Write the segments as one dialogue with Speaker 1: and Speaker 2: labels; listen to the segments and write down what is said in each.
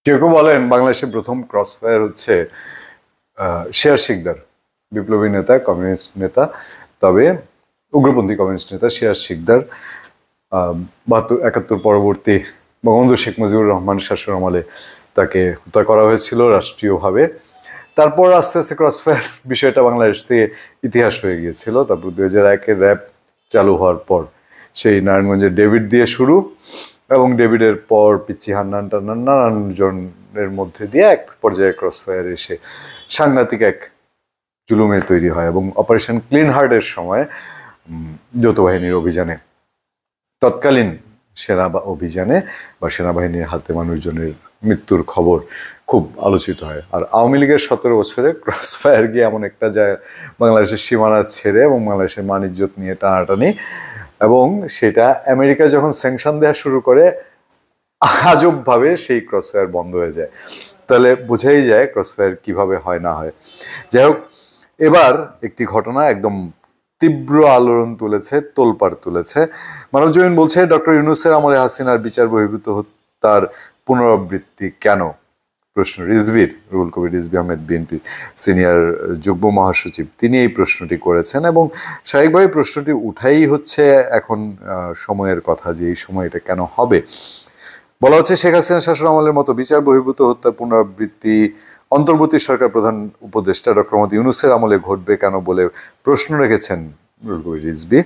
Speaker 1: কেউ কেউ বলেন বাংলাদেশের প্রথম ক্রসফায়ার হচ্ছে শেয়ার শিকদার, বিপ্লবী নেতা, কমিউনিস্ট নেতা, তবে উগ্রপন্থী কমিউনিস্ট নেতা শেয়ার শিকদার 72-71 পরবর্তী বঙ্গবন্ধু শেখ মুজিবুর রহমান শাসন আমলে তাকে হত্যা করা হয়েছিল রাষ্ট্রীয়ভাবে। তারপর আস্তে আস্তে ক্রসফায়ার বিষয়টা বাংলাদেশ থেকে ইতিহাস হয়ে গিয়েছিল। তারপর 2001-এর র্যাব চালু হওয়ার পর সেই নারায়ণগঞ্জের ডেভিড দিয়ে শুরু, এবং ডেভিডের পর পিচ্চি হান্নান টান্নান নানান জনের মধ্যে দিয়ে এক পর্যায়ে ক্রসফায়ার এসে সাংঘাতিক এক জুলুমে তৈরি হয়। এবং অপারেশন ক্লিন হার্টের সময় যৌথ বাহিনীর অভিযানে, তৎকালীন সেনা অভিযানে বা সেনাবাহিনীর হাতে মানুষজনের মৃত্যুর খবর খুব আলোচিত হয়। আর আওয়ামী লীগের 17 বছরে ক্রসফায়ার গিয়ে এমন একটা জায়গা বাংলাদেশের সীমানা ছেড়ে এবং বাংলাদেশের মান-ইজ্জত নিয়ে টানাটানি, এবং সেটা আমেরিকা যখন স্যাংশন দেওয়া শুরু করে আজবভাবে সেই ক্রসফায়ার বন্ধ হয়ে যায়। তাহলে বোঝাই যায় ক্রসফায়ার কিভাবে হয় না হয়। যাই হোক, এবার একটি ঘটনা একদম তীব্র আলোড়ন তুলেছে, তোলপাড় তুলেছে। মানবজমিন বলছে ডক্টর ইউনূসের আমলে হাসিনার বিচার বহির্ভূত হত্যার পুনরাবৃত্তি কেন? প্রশ্ন রিজভির, রুহুল কবির রিজভী আহমেদ, বিএনপির সিনিয়র যুগ্ম মহাসচিব, তিনি এই প্রশ্নটি করেছেন। এবং স্বাভাবিকভাবে প্রশ্নটি উঠাই হচ্ছে এখন সময়ের কথা, যে এই সময় এটা কেন হবে। বলা হচ্ছে শেখ হাসিনা শাসন আমলের মতো বিচার বহির্ভূত হত্যার পুনরাবৃত্তি অন্তর্বর্তী সরকার প্রধান উপদেষ্টা ডক্টর মোহাম্মদ ইউনূসের আমলে ঘটবে কেন বলে প্রশ্ন রেখেছেন রুহুল কবির রিজভী।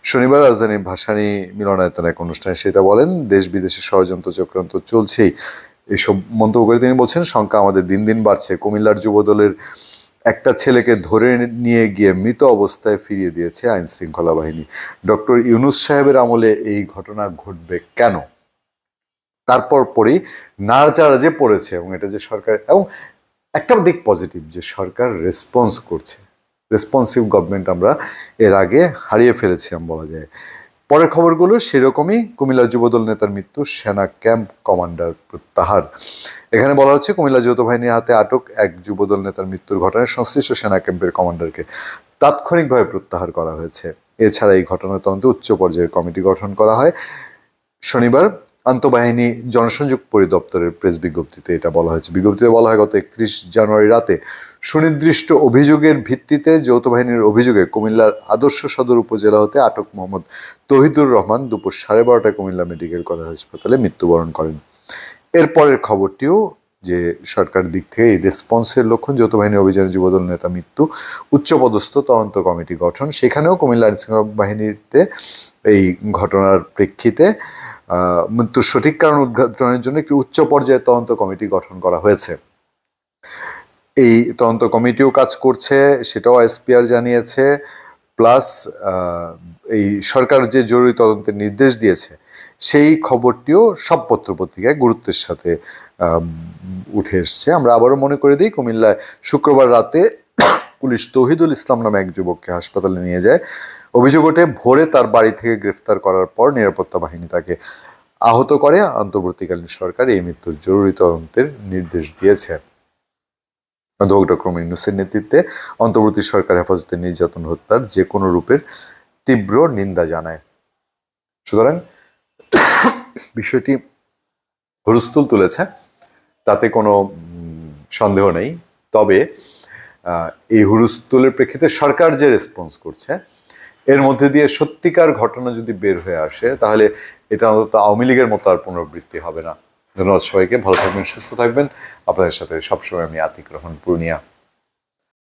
Speaker 1: শনিবার রাজধানীর ভাসানী মিলনায়তনে এক অনুষ্ঠানে সেটা বলেন। দেশ বিদেশে ষড়যন্ত্র চক্রান্ত চলছেই, এসব মন্তব্য করে তিনি বলছেন সংখ্যা আমাদের দিন দিন বাড়ছে। কুমিল্লার যুবদলের একটা ছেলেকে ধরে নিয়ে গিয়ে মৃত অবস্থায় ফিরিয়ে দিয়েছে আইন শৃঙ্খলা বাহিনী। ডক্টর ইউনূস সাহেবের আমলে এই ঘটনা ঘটবে কেন? তারপর পরেই নাড়াচাড়া যে পড়েছে, এবং এটা যে সরকার, এবং একটা দিক পজিটিভ যে সরকার রেসপন্স করছে। রেসপন্সিভ গভর্নমেন্ট আমরা এর আগে হারিয়ে ফেলেছিলাম বলা যায়। পরের খবরগুলো সেরকমই। কুমিল্লার যুবদল নেতার মৃত্যু, সেনা ক্যাম্প কমান্ডার প্রত্যাহার। এখানে বলা হচ্ছে কুমিল্লা যৌথ বাহিনীর হাতে আটক এক যুবদল নেতার মৃত্যুর ঘটনায় সংশ্লিষ্ট সেনা ক্যাম্পের কমান্ডারকে তাৎক্ষণিকভাবে প্রত্যাহার করা হয়েছে। এছাড়া এই ঘটনার তদন্তে উচ্চ পর্যায়ের কমিটি গঠন করা হয়। শনিবার আন্তঃবাহিনী জনসংযোগ পরিদপ্তরের প্রেস বিজ্ঞপ্তিতে এটা বলা হয়েছে। বিজ্ঞপ্তিতে বলা হয় গত 31 জানুয়ারি রাতে সুনির্দিষ্ট অভিযোগের ভিত্তিতে যৌথ বাহিনীর অভিযোগে কুমিল্লার আদর্শ সদর উপজেলা হতে আটক মোহাম্মদ তৌহিদুর রহমান দুপুর 12:30টায় কুমিল্লা মেডিকেল কলেজ হাসপাতালে মৃত্যুবরণ করেন। এরপরের খবরটিও যে সরকার দিক থেকে এই রেসপন্সের লক্ষণ, যৌথ বাহিনীর অভিযানে যুবদল নেতা মৃত্যু, উচ্চপদস্থ তদন্ত কমিটি গঠন। সেখানেও কুমিল্লা আইনশৃঙ্খলা বাহিনীতে এই ঘটনার প্রেক্ষিতে মৃত্যুর সঠিক কারণ উদ্ঘাটনের জন্য একটি উচ্চ পর্যায়ের তদন্ত কমিটি গঠন করা হয়েছে। এই তদন্ত কমিটিও কাজ করছে, সেটাও এসপিআর জানিয়েছে। প্লাস এই সরকার যে জরুরি তদন্তের নির্দেশ দিয়েছে সেই খবরটিও সব পত্রপত্রিকায় গুরুত্বের সাথে উঠে এসছে। আমরা আবারও মনে করে দিই, কুমিল্লায় শুক্রবার রাতে পুলিশ তৌহিদুল ইসলাম নামে এক যুবককে হাসপাতালে নিয়ে যায়। অভিযোগ ওঠে ভোরে তার বাড়ি থেকে গ্রেফতার করার পর নিরাপত্তা বাহিনী তাকে আহত করে। অন্তর্বর্তীকালীন সরকার এই মৃত্যুর জরুরি তদন্তের নির্দেশ দিয়েছে। অধ্যাপক ডক্টর ইউনূসের নেতৃত্বে অন্তর্বর্তী সরকার হেফাজতে নির্যাতন হত্যার যে কোনো রূপের তীব্র নিন্দা জানায়। সুতরাং বিষয়টি হুলস্থুল তুলেছে, তাতে কোনো সন্দেহ নেই। তবে এই হুলস্থুলের প্রেক্ষিতে সরকার যে রেসপন্স করছে, এর মধ্যে দিয়ে সত্যিকার ঘটনা যদি বের হয়ে আসে, তাহলে এটা অন্তত আওয়ামী লীগের মতো আর পুনরাবৃত্তি হবে না। ধন্যবাদ সবাইকে, ভালো থাকবেন, সুস্থ থাকবেন। আপনাদের সাথে সবসময় আমি আতিক রহমান, পূর্ণিয়া।